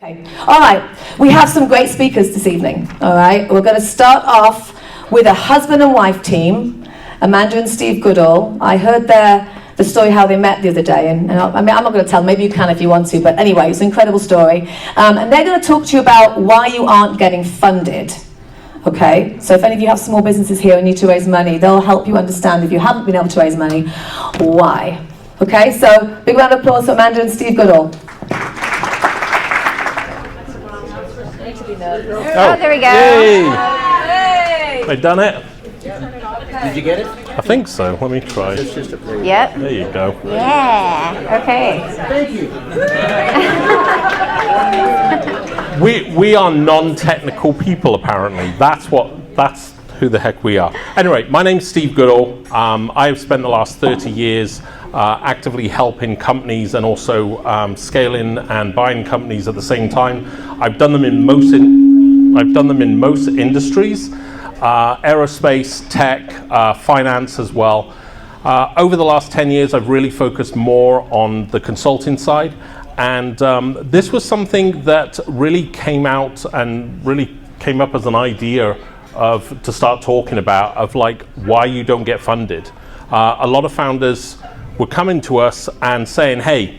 Okay. All right, we have some great speakers this evening. All right, we're going to start off with a husband and wife team, Amanda and Steve Goodall. I heard the story how they met the other day, and I mean, I'm not going to tell, maybe you can if you want to, but anyway, it's an incredible story. And they're going to talk to you about why you aren't getting funded. Okay, so if any of you have small businesses here and need to raise money, they'll help you understand if you haven't been able to raise money, why. Okay, so big round of applause for Amanda and Steve Goodall. Oh, there we go. Yay! I've done it. Did you get it? I think so. Let me try. Yep. There you go. Yeah. Okay. Thank you. We are non-technical people, apparently. That's who the heck we are. Anyway, my name's Steve Goodall. I have spent the last 30 years actively helping companies and also scaling and buying companies at the same time. I've done them in most industries, aerospace, tech, finance as well. Over the last 10 years, I've really focused more on the consulting side. And this was something that really came out and really came up as an idea to start talking about of like why you don't get funded. A lot of founders were coming to us and saying, hey,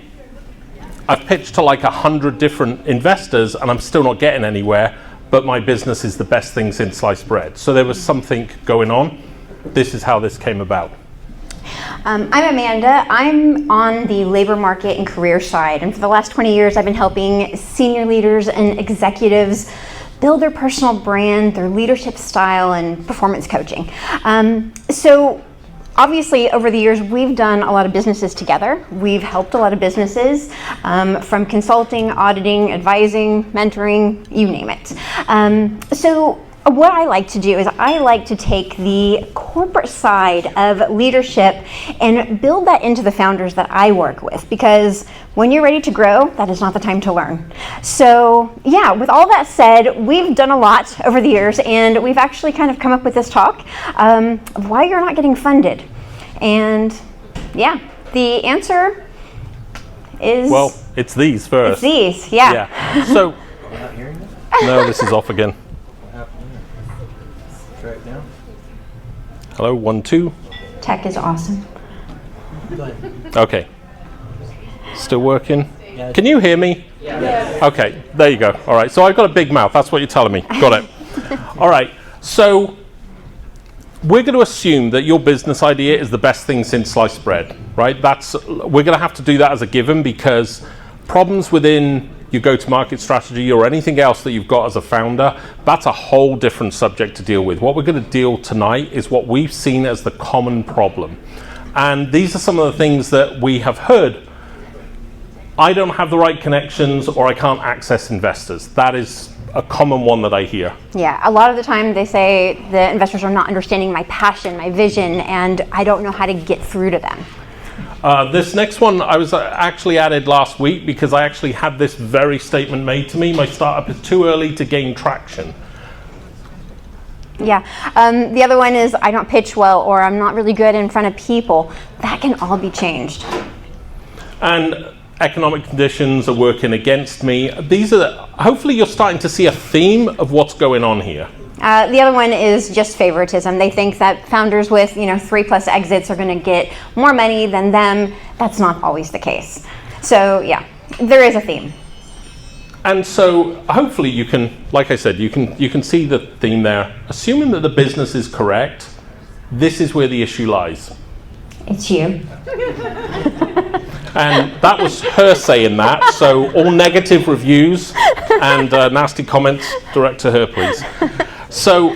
I've pitched to like 100 different investors and I'm still not getting anywhere, but my business is the best thing since sliced bread. So there was something going on. This is how this came about. I'm Amanda. I'm on the labor market and career side, and for the last 20 years I've been helping senior leaders and executives build their personal brand, their leadership style, and performance coaching. So obviously, over the years, we've done a lot of businesses together. We've helped a lot of businesses from consulting, auditing, advising, mentoring, you name it. So what I like to do is I like to take the corporate side of leadership and build that into the founders that I work with, because when you're ready to grow, that is not the time to learn. So yeah, with all that said, we've done a lot over the years, and we've actually kind of come up with this talk of why you're not getting funded. And yeah, the answer is... Well, it's these first. It's these, yeah. So, no, this is off again. Try it now. Hello, 1, 2. Tech is awesome. Okay. Still working? Can you hear me? Yes. Okay, there you go. All right, so I've got a big mouth. That's what you're telling me. Got it. All right, so we're going to assume that your business idea is the best thing since sliced bread, right? We're going to have to do that as a given, because problems within your go-to-market strategy or anything else that you've got as a founder, that's a whole different subject to deal with. What we're going to deal tonight is what we've seen as the common problem. And these are some of the things that we have heard. I don't have the right connections, or I can't access investors. That is a common one that I hear. Yeah, a lot of the time they say the investors are not understanding my passion, my vision, and I don't know how to get through to them. This next one I was actually added last week because I actually had this very statement made to me. My startup is too early to gain traction. Yeah, the other one is I don't pitch well, or I'm not really good in front of people. That can all be changed. And economic conditions are working against me. Hopefully you're starting to see a theme of what's going on here. The other one is just favoritism. They think that founders with 3+ exits are going to get more money than them. That's not always the case. So yeah, there is a theme. And so hopefully you can, like I said, you can see the theme there. Assuming that the business is correct, this is where the issue lies. It's you. And that was her saying that, so all negative reviews and nasty comments, direct to her, please. So,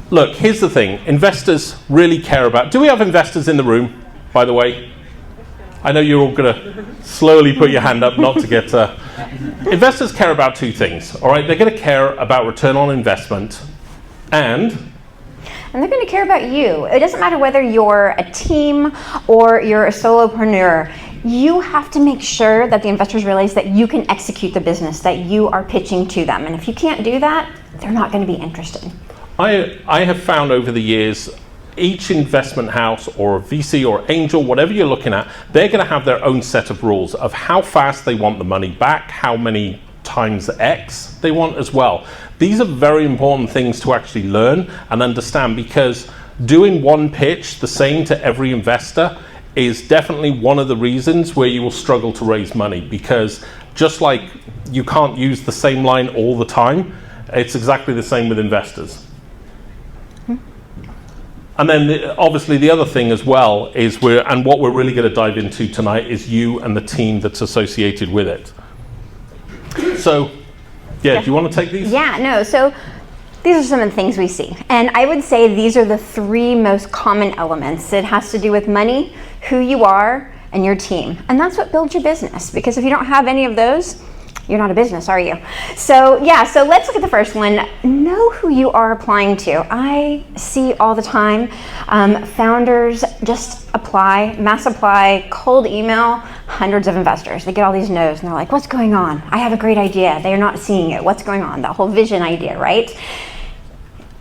look, here's the thing. Investors really care about... Do we have investors in the room, by the way? I know you're all going to slowly put your hand up, not to get... Investors care about two things, all right? They're going to care about return on investment and they're going to care about you. It doesn't matter whether you're a team or you're a solopreneur. You have to make sure that the investors realize that you can execute the business that you are pitching to them. And if you can't do that, they're not going to be interested. I have found over the years, each investment house or a VC or angel, whatever you're looking at, they're going to have their own set of rules of how fast they want the money back, how many times X they want as well. These are very important things to actually learn and understand, because doing one pitch the same to every investor is definitely one of the reasons where you will struggle to raise money, because just like you can't use the same line all the time, it's exactly the same with investors. And then obviously the other thing as well is what we're really going to dive into tonight is you and the team that's associated with it. So, yeah, do you want to take these? Yeah, no, so these are some of the things we see. And I would say these are the three most common elements. It has to do with money, who you are, and your team. And that's what builds your business, because if you don't have any of those, you're not a business, are you? So yeah, so let's look at the first one. Know who you are applying to. I see all the time founders just apply, mass apply, cold email, hundreds of investors. They get all these no's and they're like, what's going on? I have a great idea. They're not seeing it. What's going on? That whole vision idea, right?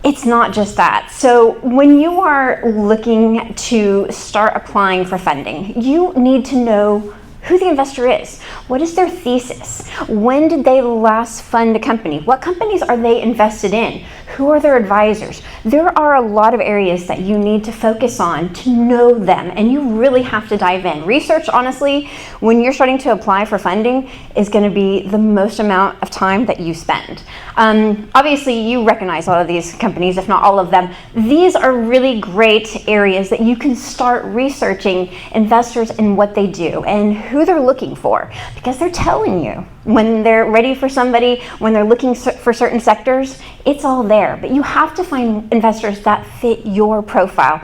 It's not just that. So when you are looking to start applying for funding, you need to know who the investor is. What is their thesis? When did they last fund a company? What companies are they invested in? Who are their advisors? There are a lot of areas that you need to focus on to know them, and you really have to dive in. Research, honestly, when you're starting to apply for funding, is going to be the most amount of time that you spend. Obviously, you recognize a lot of these companies, if not all of them. These are really great areas that you can start researching investors and what they do and who they're looking for, because they're telling you when they're ready for somebody, when they're looking for certain sectors, it's all there. But you have to find investors that fit your profile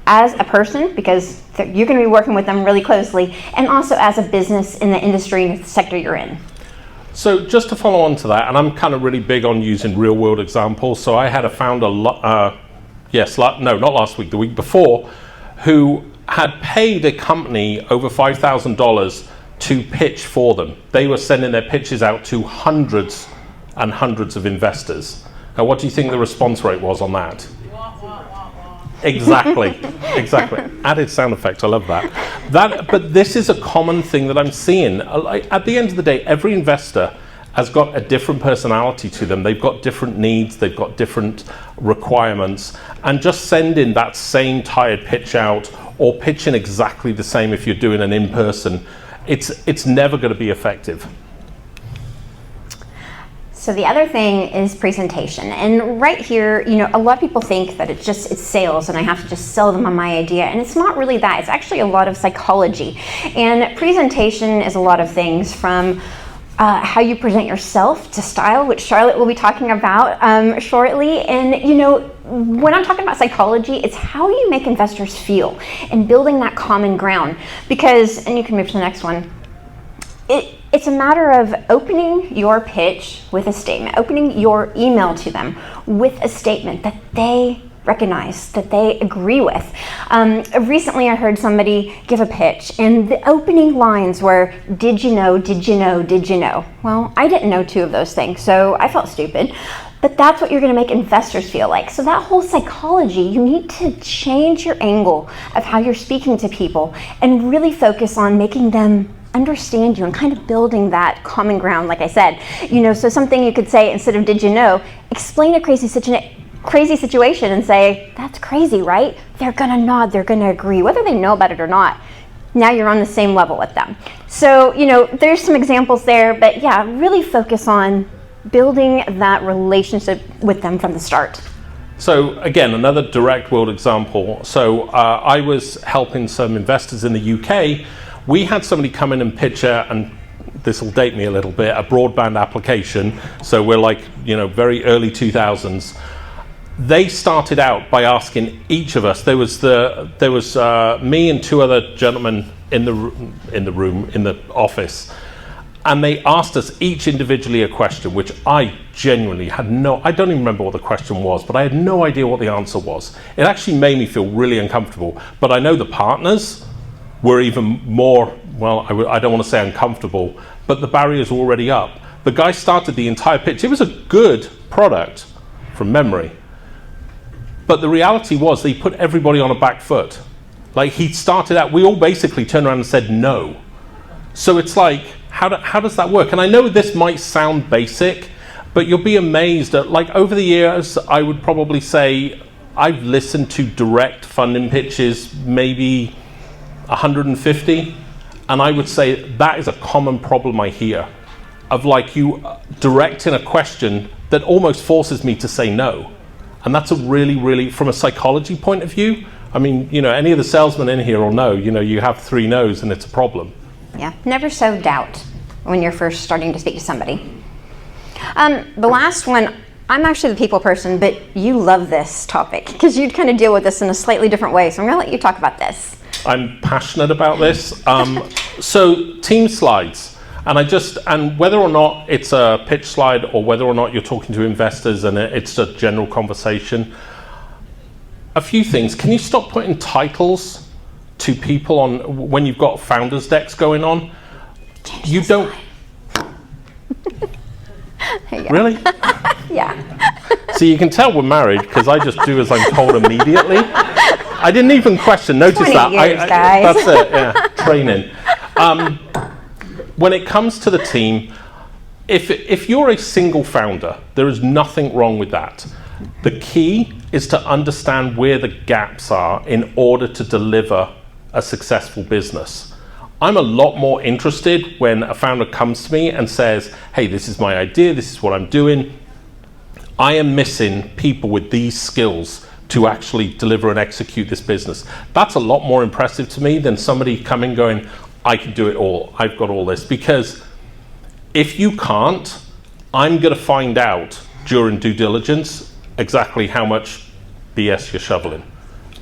as a person, because you're going to be working with them really closely, and also as a business in the industry and the sector you're in. So just to follow on to that, and I'm kind of really big on using real world examples. So I had a founder, not last week, the week before, who had paid a company over $5,000 to pitch for them. They were sending their pitches out to hundreds and hundreds of investors. Now, what do you think the response rate was on that? Exactly. Added sound effect, I love that. But this is a common thing that I'm seeing. At the end of the day, every investor has got a different personality to them. They've got different needs, they've got different requirements, and just sending that same tired pitch out or pitching exactly the same if you're doing an in-person, it's never going to be effective. So the other thing is presentation. And right here, a lot of people think that it's sales and I have to just sell them on my idea. And it's not really that. It's actually a lot of psychology. And presentation is a lot of things, from how you present yourself to style, which Charlotte will be talking about shortly. And when I'm talking about psychology, it's how you make investors feel and building that common ground. Because, and you can move to the next one, it's a matter of opening your pitch with a statement, opening your email to them with a statement that they recognize, that they agree with. Recently I heard somebody give a pitch and the opening lines were, did you know, did you know, did you know? Well, I didn't know two of those things, so I felt stupid. But that's what you're going to make investors feel like. So that whole psychology, you need to change your angle of how you're speaking to people and really focus on making them understand you and kind of building that common ground, like I said. So something you could say instead of did you know, explain a crazy situation and say, that's crazy, right? They're gonna nod, they're gonna agree, whether they know about it or not. Now you're on the same level with them. So, there's some examples there, but yeah, really focus on building that relationship with them from the start. So again, another direct world example. So I was helping some investors in the UK. We had somebody come in and pitch and this will date me a little bit, a broadband application. So we're like, very early 2000s. They started out by asking each of us. There was me and two other gentlemen in the office, and they asked us each individually a question, which I genuinely I don't even remember what the question was, but I had no idea what the answer was. It actually made me feel really uncomfortable. But I know the partners were even more, I don't want to say uncomfortable, but the barriers were already up. The guy started the entire pitch. It was a good product from memory. But the reality was he put everybody on a back foot. Like, he started out, we all basically turned around and said no. So it's like, how does that work? And I know this might sound basic, but you'll be amazed at, like, over the years, I would probably say I've listened to direct funding pitches, maybe 150, and I would say that is a common problem I hear, of like you directing a question that almost forces me to say no. And that's a really, really, from a psychology point of view, I mean, you know, any of the salesmen in here will know, you know, you have 3 no's and it's a problem. Yeah, never sow doubt when you're first starting to speak to somebody. The last one, I'm actually the people person, but you love this topic because you kind of deal with this in a slightly different way. So I'm going to let you talk about this. I'm passionate about this. So team slides, and whether or not it's a pitch slide or whether or not you're talking to investors and it's a general conversation, a few things. Can you stop putting titles to people on when you've got founders decks going on? You don't. Really? Yeah. So you can tell we're married because I just do as I'm told immediately. I didn't even question. Notice that. Years, guys. That's it. Yeah, training. When it comes to the team, if you're a single founder, there is nothing wrong with that. The key is to understand where the gaps are in order to deliver a successful business. I'm a lot more interested when a founder comes to me and says, hey, this is my idea, this is what I'm doing. I am missing people with these skills to actually deliver and execute this business. That's a lot more impressive to me than somebody coming going, I can do it all, I've got all this. Because if you can't, I'm going to find out during due diligence exactly how much BS you're shoveling.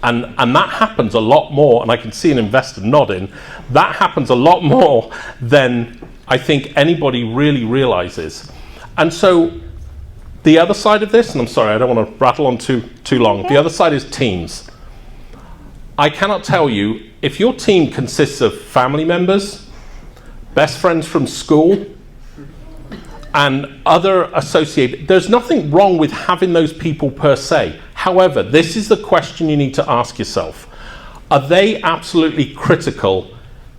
And that happens a lot more, and I can see an investor nodding, that happens a lot more than I think anybody really realizes. And so the other side of this, and I'm sorry, I don't want to rattle on too long, the other side is teams. I cannot tell you, if your team consists of family members, best friends from school, and other associated, there's nothing wrong with having those people per se. However, this is the question you need to ask yourself. Are they absolutely critical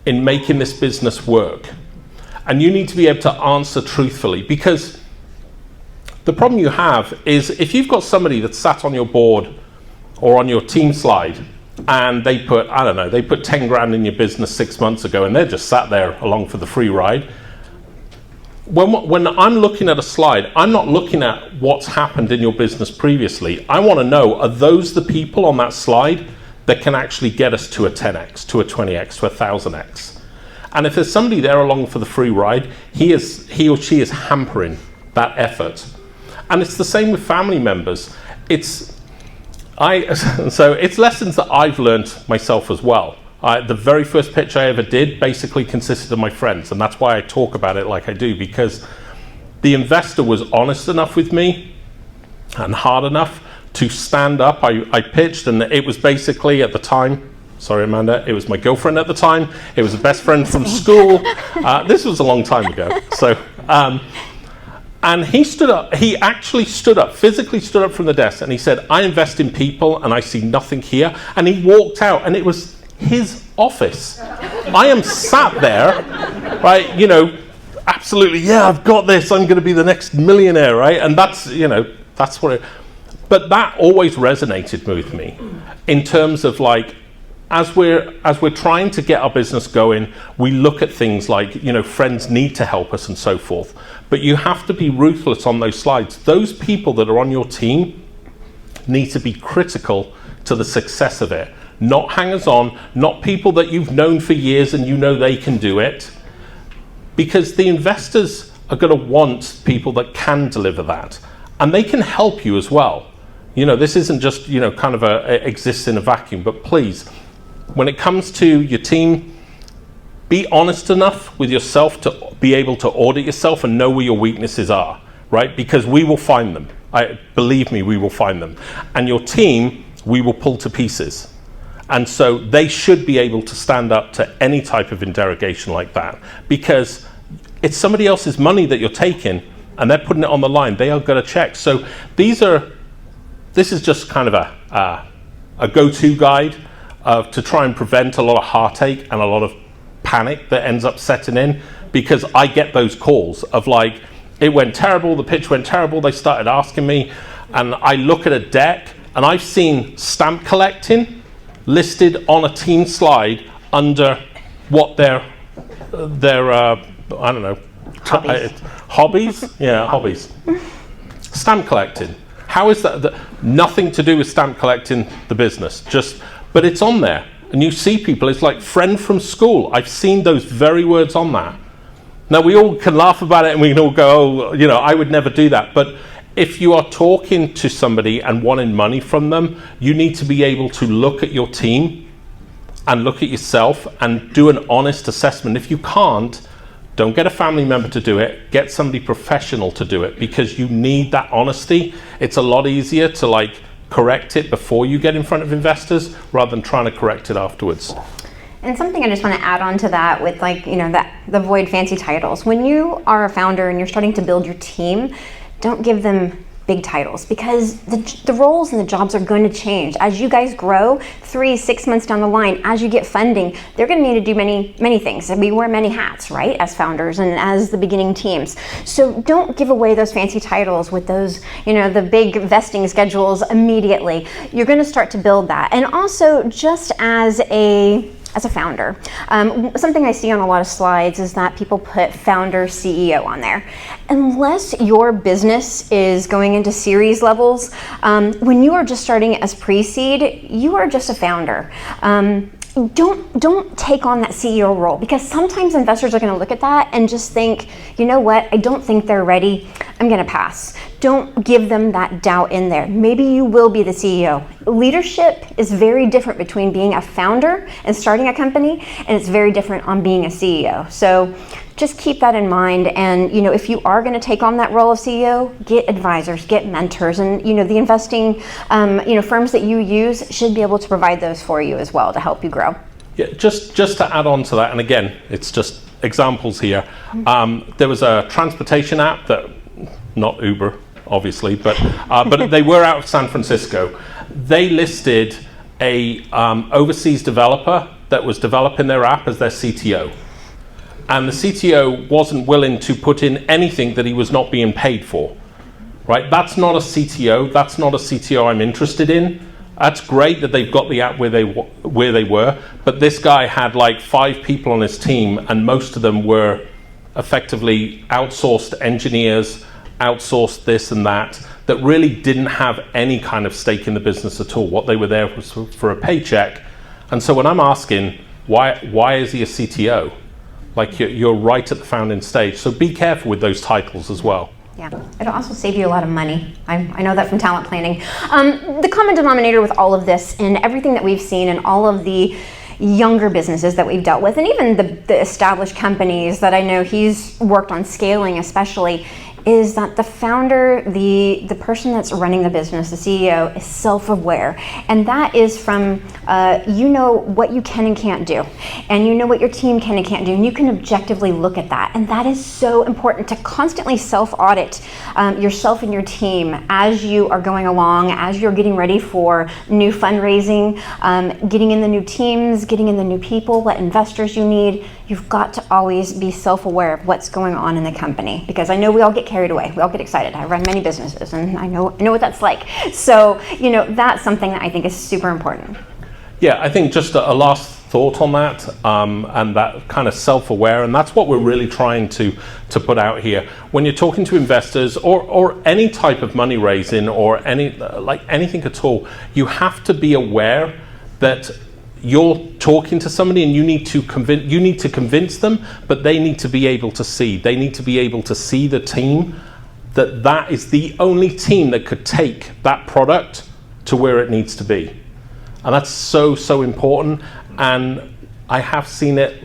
in making this business work? And you need to be able to answer truthfully, because the problem you have is if you've got somebody that's sat on your board or on your team slide and they put, I don't know, they put 10 grand in your business 6 months ago and they're just sat there along for the free ride. When I'm looking at a slide, I'm not looking at what's happened in your business previously. I want to know, are those the people on that slide that can actually get us to a 10x, to a 20x, to a 1000x? And if there's somebody there along for the free ride, he or she is hampering that effort. And it's the same with family members. So it's lessons that I've learned myself as well. The very first pitch I ever did basically consisted of my friends, and that's why I talk about it like I do, because the investor was honest enough with me and hard enough to stand up. I pitched, and it was basically at the time, sorry Amanda, it was my girlfriend at the time, it was a best friend from school. This was a long time ago. So, and he actually stood up, physically stood up from the desk, and he said, I invest in people and I see nothing here. And he walked out, and it was his office. I am sat there, right, you know, absolutely, yeah, I've got this, I'm going to be the next millionaire, right? And that's, you know, that's what it, but that always resonated with me in terms of like, as we're trying to get our business going, we look at things like, you know, friends need to help us and so forth. But you have to be ruthless on those slides. Those people that are on your team need to be critical to the success of it. Not hangers-on, not people that you've known for years and you know they can do it. Because the investors are going to want people that can deliver that. And they can help you as well. You know, this isn't just, you know, kind of exists in a vacuum. But please, when it comes to your team, be honest enough with yourself to be able to audit yourself and know where your weaknesses are, right? Because we will find them. Believe me, we will find them. And your team, we will pull to pieces. And so they should be able to stand up to any type of interrogation like that, because it's somebody else's money that you're taking and they're putting it on the line. They are going to check. So these are this is just kind of a go-to guide to try and prevent a lot of heartache and a lot of panic that ends up setting in, because I get those calls of like, it went terrible, the pitch went terrible, they started asking me, and I look at a deck and I've seen stamp collecting listed on a team slide under what their I don't know, hobbies? Yeah, hobbies. Stamp collecting. How is that? Nothing to do with stamp collecting the business, but it's on there. And you see people, it's like friend from school. I've seen those very words on that. Now, we all can laugh about it and we can all go, oh, I would never do that. But if you are talking to somebody and wanting money from them, you need to be able to look at your team and look at yourself and do an honest assessment. If you can't, don't get a family member to do it. Get somebody professional to do it, because you need that honesty. It's a lot easier to correct it before you get in front of investors rather than trying to correct it afterwards. And something I just want to add on to that with avoid fancy titles. When you are a founder and you're starting to build your team, don't give them big titles, because the roles and the jobs are going to change. As you guys grow, 3-6 months down the line, as you get funding, they're going to need to do many things. And we wear many hats, right, as founders and as the beginning teams. So don't give away those fancy titles with those, the big vesting schedules immediately. You're going to start to build that. And also, just as a founder, something I see on a lot of slides is that people put founder CEO on there. Unless your business is going into series levels, when you are just starting as pre-seed, you are just a founder. Don't take on that CEO role, because sometimes investors are going to look at that and just think, you know what, I don't think they're ready, I'm going to pass. Don't give them that doubt in there. Maybe you will be the CEO. Leadership is very different between being a founder and starting a company, and it's very different on being a CEO. So just keep that in mind. And if you are going to take on that role of CEO, get advisors, get mentors, and the investing firms that you use should be able to provide those for you as well to help you grow. Yeah, just to add on to that, and again, it's just examples here. There was a transportation app that, not Uber, obviously, but they were out of San Francisco. They listed a overseas developer that was developing their app as their CTO. And the CTO wasn't willing to put in anything that he was not being paid for, right? That's not a CTO. That's not a CTO I'm interested in. That's great that they've got the app where they were, but this guy had 5 people on his team, and most of them were effectively outsourced engineers, outsourced this and that really didn't have any kind of stake in the business at all. What they were there was for a paycheck. And so when I'm asking, why is he a CTO? You're right at the founding stage. So be careful with those titles as well. Yeah, it'll also save you a lot of money. I know that from talent planning. The common denominator with all of this and everything that we've seen and all of the younger businesses that we've dealt with, and even the established companies that I know he's worked on scaling especially, is that the founder, the person that's running the business, the CEO, is self-aware. And that is from, what you can and can't do. And what your team can and can't do. And you can objectively look at that. And that is so important, to constantly self-audit yourself and your team as you are going along, as you're getting ready for new fundraising, getting in the new teams, getting in the new people, what investors you need. You've got to always be self-aware of what's going on in the company, because I know we all get carried away. We all get excited. I run many businesses, and I know what that's like. So, that's something that I think is super important. Yeah, I think just a last thought on that, and that kind of self-aware, and that's what we're really trying to put out here. When you're talking to investors or any type of money raising or anything at all, you have to be aware that you're talking to somebody and you need to convince them, but they need to be able to see. They need to be able to see the team, that is the only team that could take that product to where it needs to be. And that's so important. And I have seen it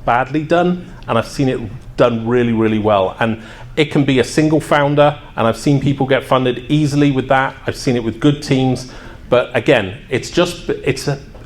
badly done, and I've seen it done really, really well. And it can be a single founder, and I've seen people get funded easily with that. I've seen it with good teams. But again, it's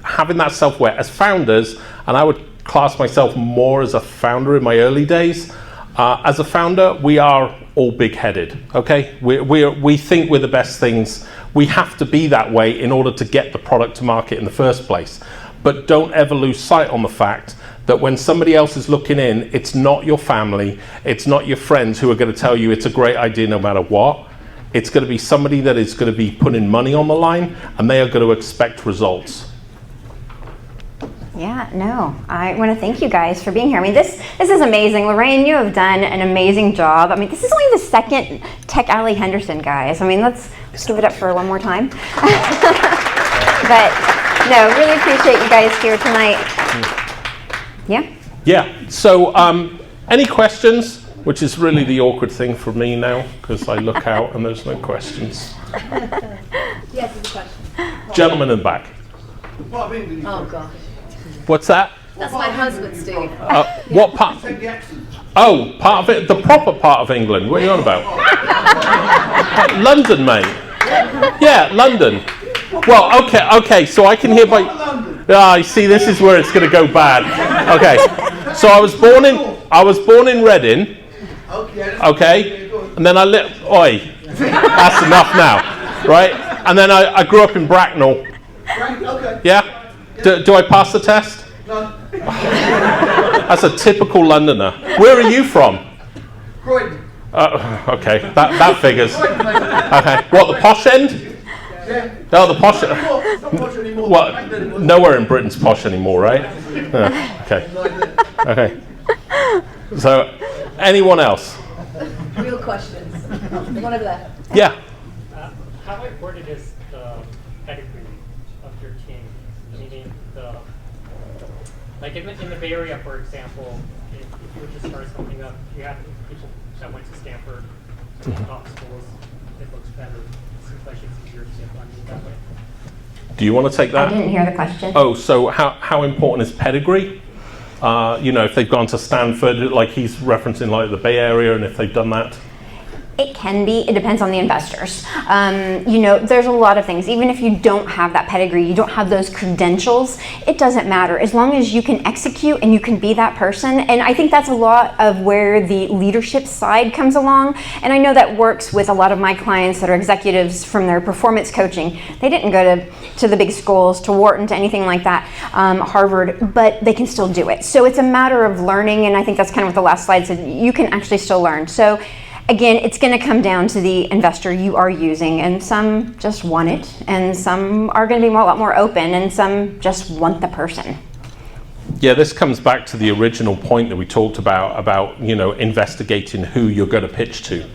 having that self-aware as founders, and I would class myself more as a founder in my early days. As a founder, we are all big-headed, okay? We think we're the best things. We have to be that way in order to get the product to market in the first place. But don't ever lose sight on the fact that when somebody else is looking in, it's not your family, it's not your friends who are going to tell you it's a great idea no matter what. It's going to be somebody that is going to be putting money on the line, and they are going to expect results. Yeah, no, I want to thank you guys for being here. I mean, this is amazing. Lorraine, you have done an amazing job. I mean, this is only the second Tech Alley Henderson, guys. I mean, let's give it up for one more time. But no, really appreciate you guys here tonight. Yeah? Yeah, so any questions? Which is really the awkward thing for me now, because I look out and there's no questions. Yes, there's a question. Gentleman in the back. Oh, gosh. What's that? That's my husband, Steve. What part? Oh, part of it, the proper part of England. What are you on about? London, mate. Yeah, London. Well, okay, so I can hear by... I see, this is where it's going to go bad. Okay, so I was born in Reading. Okay, and then oi, that's enough now, right? And then I grew up in Bracknell. Yeah? Do I pass the test? No. That's a typical Londoner. Where are you from? Croydon. Okay, that figures. Okay, what, the posh end? Yeah. No, the posh. It's not posh anymore. What? Nowhere in Britain's posh anymore, right? Okay. Okay. So, anyone else? Real questions. One over there. Yeah. How important is the pedigree of your team? Meaning, like in the Bay Area, for example, if you were to start something up, you have people that went to Stanford, top schools, it looks better. It seems like it's easier to get funding that way. Do you want to take that? I didn't hear the question. Oh, so how important is pedigree? If they've gone to Stanford, like he's referencing like the Bay Area, and if they've done that? It can be. It depends on the investors. There's a lot of things. Even if you don't have that pedigree, you don't have those credentials, it doesn't matter. As long as you can execute and you can be that person. And I think that's a lot of where the leadership side comes along. And I know that works with a lot of my clients that are executives from their performance coaching. They didn't go to the big schools, to Wharton, to anything like that, Harvard, but they can still do it. So it's a matter of learning. And I think that's kind of what the last slide said. You can actually still learn. So again, it's going to come down to the investor you are using, and some just want it, and some are going to be a lot more open, and some just want the person. Yeah, this comes back to the original point that we talked about investigating who you're going to pitch to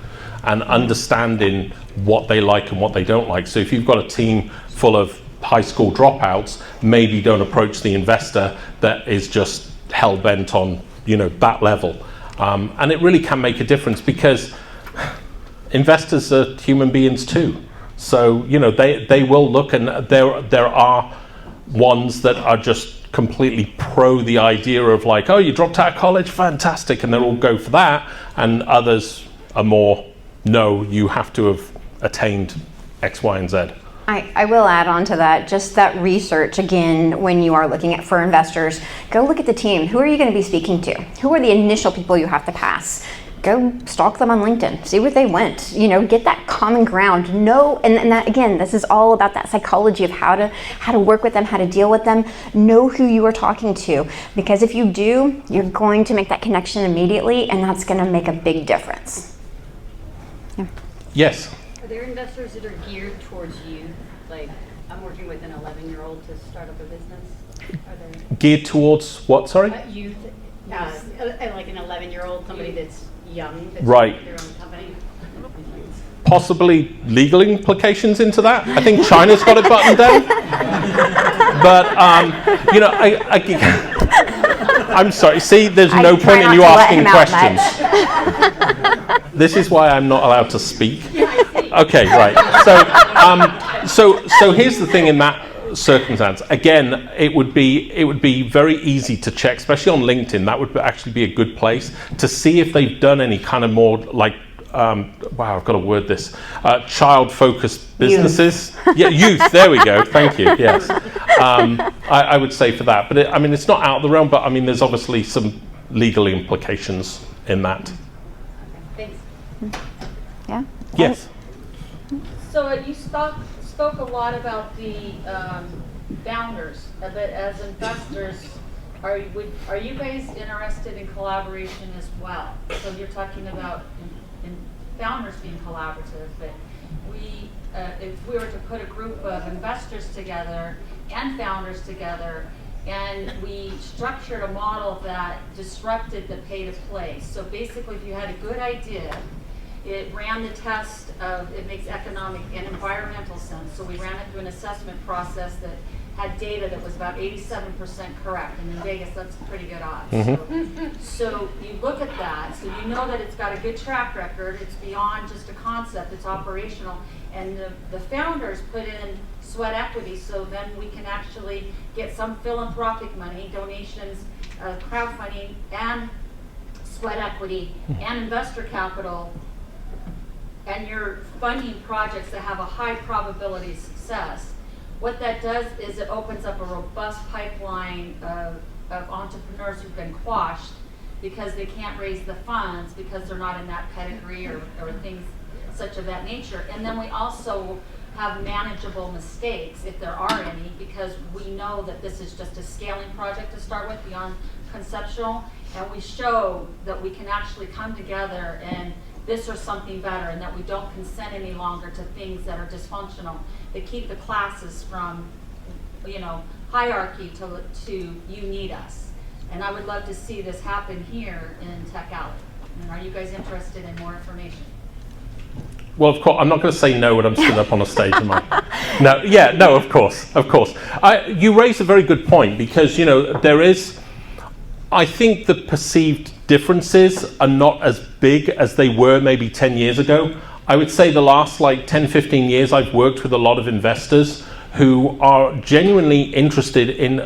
and understanding what they like and what they don't like. So if you've got a team full of high school dropouts, maybe don't approach the investor that is just hell-bent on that level. And it really can make a difference, because investors are human beings too. So they will look, and there are ones that are just completely pro the idea of like, oh, you dropped out of college, fantastic, and they'll all go for that. And others are more, no, you have to have attained X, Y, and Z. I will add on to that, just that research, again, when you are looking at for investors, go look at the team. Who are you going to be speaking to? Who are the initial people you have to pass? Go stalk them on LinkedIn, see where they went, get that common ground. Know, and that, again, this is all about that psychology of how to work with them, how to deal with them. Know who you are talking to, because if you do, you're going to make that connection immediately, and that's going to make a big difference. Yeah. Yes. Are there investors that are geared towards youth? Like, I'm working with an 11-year-old to start up a business. Are there Geared towards what, sorry? Youth, like an 11-year-old, somebody that's young, that's Right. their own company? Possibly legal implications into that. I think China's got it buttoned down. But, I'm sorry. See, there's no point in you asking questions. This is why I'm not allowed to speak. Okay, right. So here's the thing in that circumstance. Again, it would be very easy to check, especially on LinkedIn. That would actually be a good place to see if they've done any kind of more like I've got to word this. Child-focused businesses. Yeah, youth. There we go. Thank you. Yes. I would say for that. But it's not out of the realm. But there's obviously some legal implications in that. Thanks. Yeah. Yes. So you spoke a lot about the founders, but as investors, are you guys interested in collaboration as well? So you're talking about in founders being collaborative, but if we were to put a group of investors together and founders together, and we structured a model that disrupted the pay to play. So basically, if you had a good idea, it ran the test of, it makes economic and environmental sense. So we ran it through an assessment process that had data that was about 87% correct. And in Vegas, that's pretty good odds. So you look at that, so you know that it's got a good track record. It's beyond just a concept, it's operational. And the founders put in sweat equity, so then we can actually get some philanthropic money, donations, crowdfunding, and sweat equity, and investor capital. And you're funding projects that have a high probability of success. What that does is it opens up a robust pipeline of entrepreneurs who've been quashed because they can't raise the funds because they're not in that pedigree or things such of that nature. And then we also have manageable mistakes, if there are any, because we know that this is just a scaling project to start with beyond conceptual, and we show that we can actually come together and this or something better, and that we don't consent any longer to things that are dysfunctional. They keep the classes from, hierarchy to you need us. And I would love to see this happen here in Tech Alley. And are you guys interested in more information? Well, of course, I'm not going to say no when I'm stood up on a stage, am I? No, of course. You raise a very good point, because, there is, I think the perceived differences are not as big as they were maybe 10 years ago. I would say the last 10, 15 years, I've worked with a lot of investors who are genuinely interested in,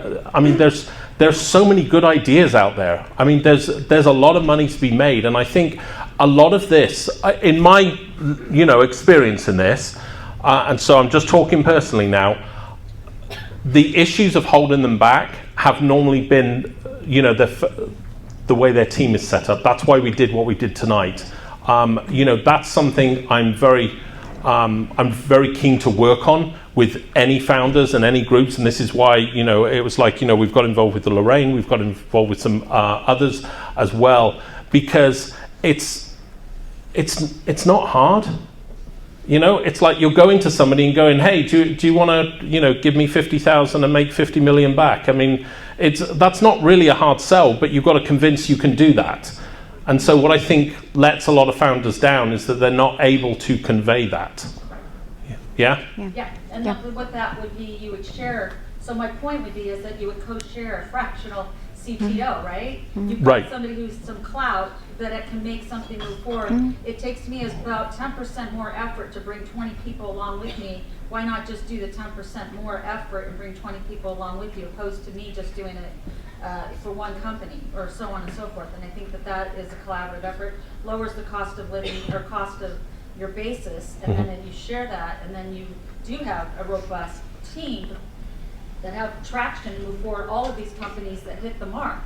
there's so many good ideas out there. There's a lot of money to be made, and I think a lot of this, in my experience in this, and so I'm just talking personally now, the issues of holding them back have normally been, the way their team is set up. That's why we did what we did tonight. That's something I'm very keen to work on with any founders and any groups, and this is why it was we've got involved with the Lorraine, we've got involved with some others as well, because it's not hard. It's like you're going to somebody and going, hey, do you want to give me 50,000 and make 50 million back? That's not really a hard sell, but you've got to convince you can do that. And so what I think lets a lot of founders down is that they're not able to convey that. Yeah? Yeah, and what that would be, you would share. So my point would be is that you would co-share a fractional CTO, right? You've got somebody who's some clout that it can make something move forward. It takes me about 10% more effort to bring 20 people along with me. Why not just do the 10% more effort and bring 20 people along with you, opposed to me just doing it for one company, or so on and so forth. And I think that is a collaborative effort, lowers the cost of living or cost of your basis, and then if you share that, and then you do have a robust team that have traction to move forward all of these companies that hit the mark.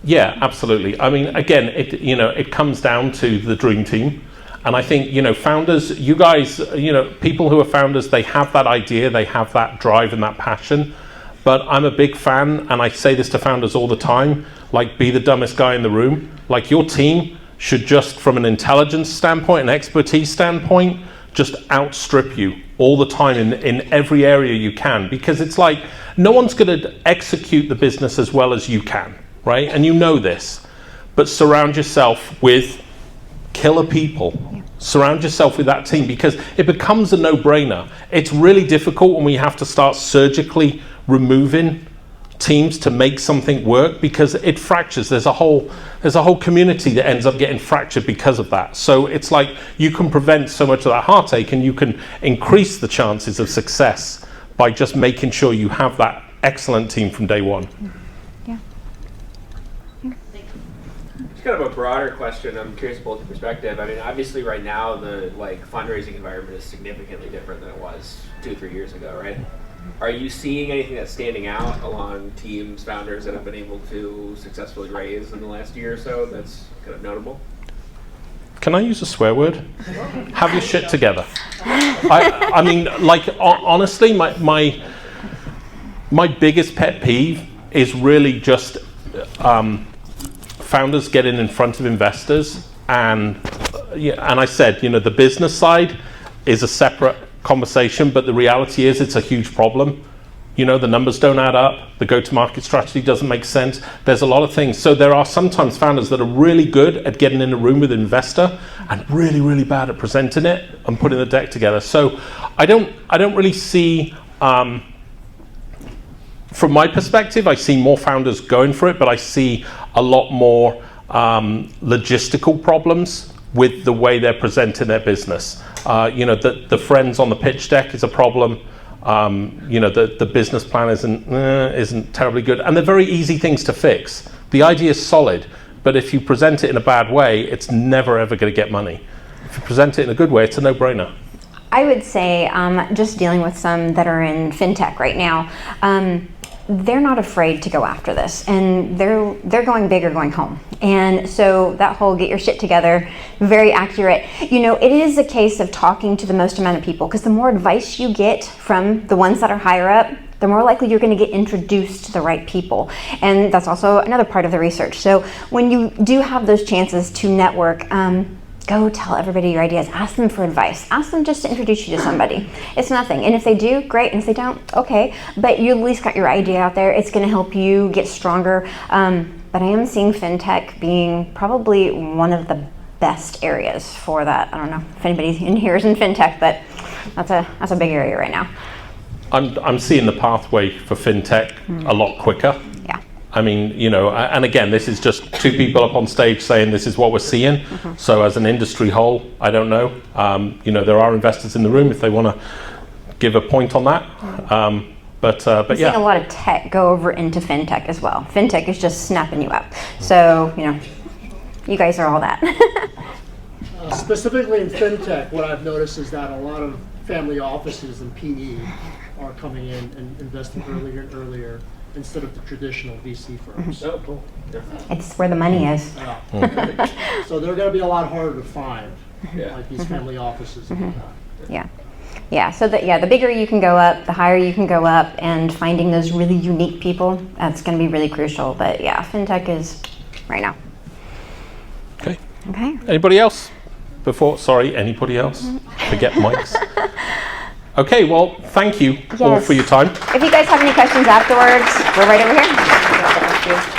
Yeah, absolutely. Again, it comes down to the dream team. And I think, founders, you guys, people who are founders, they have that idea, they have that drive and that passion. But I'm a big fan, and I say this to founders all the time, be the dumbest guy in the room. Your team should just, from an intelligence standpoint, an expertise standpoint, just outstrip you all the time in every area you can. Because it's no one's going to execute the business as well as you can, right? And you know this. But surround yourself with killer people. Yeah. Surround yourself with that team, because it becomes a no-brainer. It's really difficult when we have to start surgically removing teams to make something work, because it fractures. There's a whole community that ends up getting fractured because of that. So it's you can prevent so much of that heartache, and you can increase the chances of success by just making sure you have that excellent team from day one. It's kind of a broader question. I'm curious about the perspective. Obviously right now the fundraising environment is significantly different than it was 2-3 years ago, right? Are you seeing anything that's standing out along teams, founders that have been able to successfully raise in the last year or so that's kind of notable? Can I use a swear word? Have your shit together. I mean, like, honestly, my biggest pet peeve is really just founders getting in front of investors, and I said, the business side is a separate conversation, but the reality is it's a huge problem. The numbers don't add up, the go-to-market strategy doesn't make sense. There's a lot of things. So there are sometimes founders that are really good at getting in a room with an investor and really, really bad at presenting it and putting the deck together. So I don't really see, from my perspective, I see more founders going for it, but I see a lot more logistical problems with the way they're presenting their business. The friends on the pitch deck is a problem. The business plan isn't terribly good, and they're very easy things to fix. The idea is solid, but if you present it in a bad way, it's never ever going to get money. If you present it in a good way, it's a no-brainer. I would say, just dealing with some that are in fintech right now, they're not afraid to go after this, and they're going big or going home. And so that whole get your shit together, very accurate. It is a case of talking to the most amount of people, because the more advice you get from the ones that are higher up, the more likely you're going to get introduced to the right people. And that's also another part of the research. So when you do have those chances to network, go tell everybody your ideas. Ask them for advice. Ask them just to introduce you to somebody. It's nothing. And if they do, great. And if they don't, okay. But you at least got your idea out there. It's going to help you get stronger. But I am seeing fintech being probably one of the best areas for that. I don't know if anybody in here is in fintech, but that's a big area right now. I'm seeing the pathway for fintech a lot quicker. Yeah. I mean, and again, this is just two people up on stage saying this is what we're seeing. So as an industry whole, I don't know. There are investors in the room if they want to give a point on that. But I'm yeah. seeing a lot of tech go over into fintech as well. Fintech is just snapping you up. So, you guys are all that. Specifically in fintech, what I've noticed is that a lot of family offices and PE are coming in and investing earlier and earlier instead of the traditional VC firms. Oh, cool. Yeah. It's where the money is. So they're going to be a lot harder to find, Yeah. like these family offices and whatnot. Yeah. So the bigger you can go up, the higher you can go up, and finding those really unique people, that's going to be really crucial. But yeah, fintech is right now. Okay. Okay. Anybody else? Anybody else? Forget mics. Okay, well, thank you all for your time. If you guys have any questions afterwards, we're right over here.